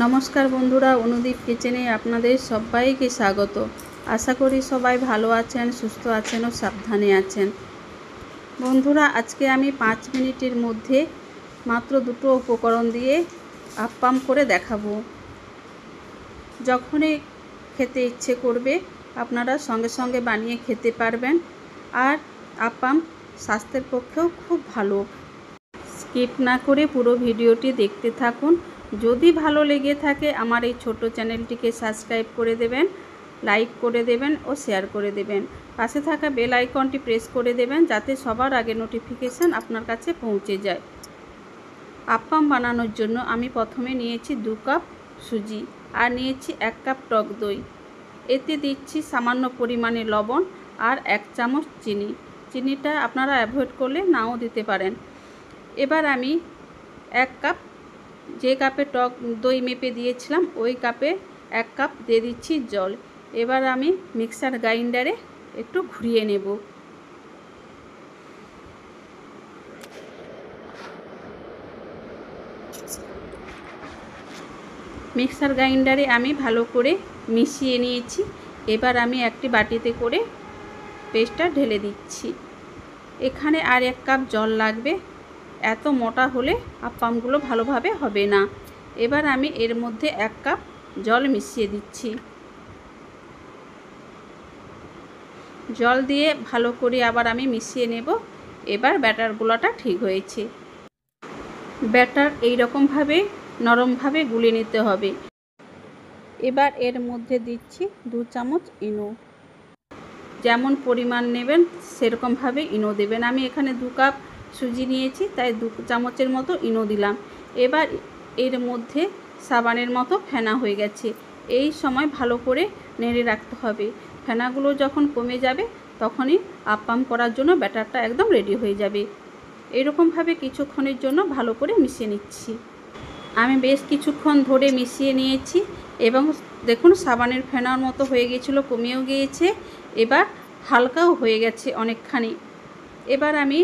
নমস্কার বন্ধুরা, অনুদীপ কিচেনে আপনাদের সবাইকে স্বাগত। আশা করি সবাই ভালো আছেন, সুস্থ আছেন ও সাবধানে আছেন। বন্ধুরা, আজকে আমি 5 মিনিটের মধ্যে মাত্র দুটো উপকরণ দিয়ে আপ্পাম করে দেখাবো। যখনই খেতে ইচ্ছে করবে আপনারা সঙ্গে সঙ্গে বানিয়ে খেতে পারবেন। আর আপ্পাম স্বাস্থ্যের পক্ষেও খুব ভালো। স্কিপ না করে পুরো ভিডিওটি দেখতে থাকুন। যদি ভালো লেগে থাকে আমার এই ছোট চ্যানেলটিকে সাবস্ক্রাইব করে দেবেন, লাইক করে দেবেন ও শেয়ার করে দেবেন। পাশে থাকা বেল আইকনটি প্রেস করে দেবেন যাতে সবার আগে নোটিফিকেশান আপনার কাছে পৌঁছে যায়। আপ্পাম বানানোর জন্য আমি প্রথমে নিয়েছি 2 কাপ সুজি আর নিয়েছি 1 কাপ টক দই। এতে দিচ্ছি সামান্য পরিমাণে লবণ আর 1 চামচ চিনি। চিনিটা আপনারা অ্যাভয়েড করলে নাও দিতে পারেন। এবার আমি 1 কাপ, যে কাপে টক দই মেপে দিয়েছিলাম ওই কাপে 1 কাপ দিয়ে দিচ্ছি জল। এবার আমি মিক্সার গ্রাইন্ডারে একটু ঘুরিয়ে নেব। মিক্সার গ্রাইন্ডারে আমি ভালো করে মিশিয়ে নিয়েছি। এবার আমি একটি বাটিতে করে পেস্টটা ঢেলে দিচ্ছি। এখানে আর 1 কাপ জল লাগবে, এত মোটা হলে আপ্পামগুলো ভালোভাবে হবে না। এবার আমি এর মধ্যে 1 কাপ জল মিশিয়ে দিচ্ছি। জল দিয়ে ভালো করে আবার আমি মিশিয়ে নেব। এবার ব্যাটারগুলোটা ঠিক হয়েছে। ব্যাটার এইরকমভাবে নরমভাবে গুলে নিতে হবে। এবার এর মধ্যে দিচ্ছি 2 চামচ ইনো। যেমন পরিমাণ নেবেন সেরকমভাবে ইনো দেবেন। আমি এখানে 2 কাপ সুজি নিয়েছি তাই 2 চামচের মতো ইনো দিলাম। এবার এর মধ্যে সাবানের মতো ফেনা হয়ে গেছে। এই সময় ভালো করে নেড়ে রাখতে হবে। ফেনাগুলো যখন কমে যাবে তখনই আপ্পাম করার জন্য ব্যাটারটা একদম রেডি হয়ে যাবে। এরকমভাবে কিছুক্ষণের জন্য ভালো করে মিশিয়ে নিচ্ছি। আমি বেশ কিছুক্ষণ ধরে মিশিয়ে নিয়েছি এবং দেখুন সাবানের ফেনার মতো হয়ে গিয়েছিল, কমেও গিয়েছে। এবার হালকাও হয়ে গেছে অনেকখানি। এবার আমি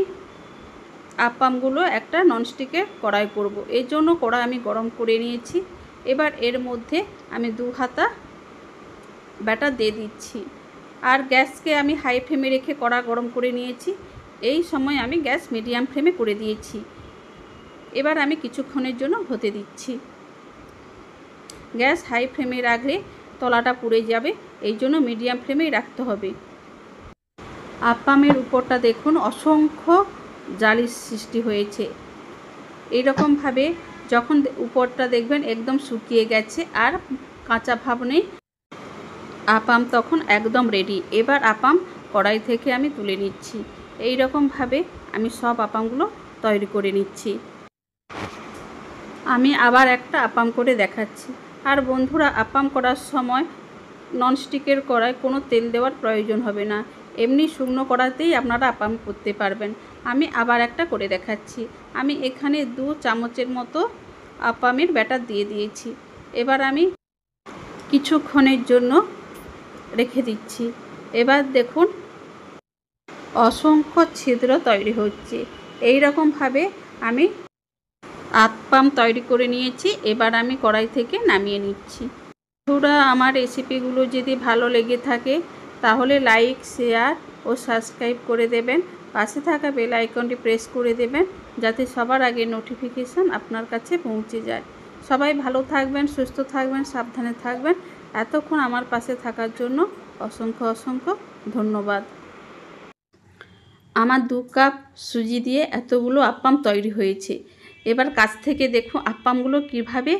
আপ্পামগুলো একটা ননস্টিকের কড়াই করব। এর জন্য কড়াই আমি গরম করে নিয়েছি। এবার এর মধ্যে আমি 2 হাতা ব্যাটার দিয়ে দিচ্ছি। আর গ্যাসকে আমি হাই ফ্লেমে রেখে কড়া গরম করে নিয়েছি। এই সময় আমি গ্যাস মিডিয়াম ফ্লেমে করে দিয়েছি। এবার আমি কিছুক্ষণের জন্য হতে দিচ্ছি। গ্যাস হাই ফ্লেমে রাখলে তলাটা পুড়ে যাবে, এই জন্য মিডিয়াম ফ্লেমেই রাখতে হবে। আপ্পামের উপরটা দেখুন অসংখ্য জালির সৃষ্টি হয়েছে। এইরকমভাবে যখন উপরটা দেখবেন একদম শুকিয়ে গেছে আর কাঁচা ভাব নেই, আপ্পাম তখন একদম রেডি। এবার আপ্পাম কড়াই থেকে আমি তুলে নিচ্ছি। এই রকমভাবে আমি সব আপ্পামগুলো তৈরি করে নিচ্ছি। আমি আবার একটা আপ্পাম করে দেখাচ্ছি। আর বন্ধুরা, আপ্পাম করার সময় ননস্টিকের কড়াই কোনো তেল দেওয়ার প্রয়োজন হবে না। এমনি শুকনো কড়াতেই আপনারা আপ্পাম করতে পারবেন। আমি আবার একটা করে দেখাচ্ছি। আমি এখানে 2 চামচের মতো আপ্পামের ব্যাটার দিয়ে দিয়েছি। এবার আমি কিছুক্ষণের জন্য রেখে দিচ্ছি। এবার দেখুন অসংখ্য ছিদ্র তৈরি হচ্ছে। এই রকমভাবে আমি আপ্পাম তৈরি করে নিয়েছি। এবার আমি কড়াই থেকে নামিয়ে নিচ্ছি। বন্ধুরা, আমার রেসিপিগুলো যদি ভালো লেগে থাকে তাহলে লাইক, শেয়ার ও সাবস্ক্রাইব করে দেবেন। পাশে থাকা বেল আইকনটি প্রেস করে দেবেন যাতে সবার আগে নোটিফিকেশান আপনার কাছে পৌঁছে যায়। সবাই ভালো থাকবেন, সুস্থ থাকবেন, সাবধানে থাকবেন। এতক্ষণ আমার পাশে থাকার জন্য অসংখ্য অসংখ্য ধন্যবাদ। আমার 2 কাপ সুজি দিয়ে এতগুলো আপ্পাম তৈরি হয়েছে। এবার কাছ থেকে দেখুন আপ্পামগুলো কীভাবে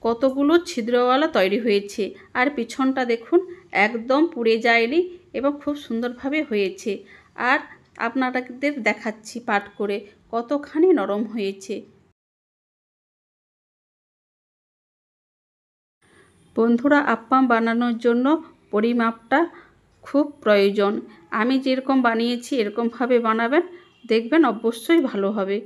কতগুলো ছিদ্রওয়ালা তৈরি হয়েছে। আর পিছনটা দেখুন একদম পুড়ে যায়নি এবং খুব সুন্দরভাবে হয়েছে। আর আপনাদের দেখাচ্ছি পাট করে কতখানি নরম হয়েছে। বন্ধুরা, আপ্পাম বানানোর জন্য পরিমাপটা খুব প্রয়োজন। আমি যেরকম বানিয়েছি এরকমভাবে বানাবেন, দেখবেন অবশ্যই ভালো হবে।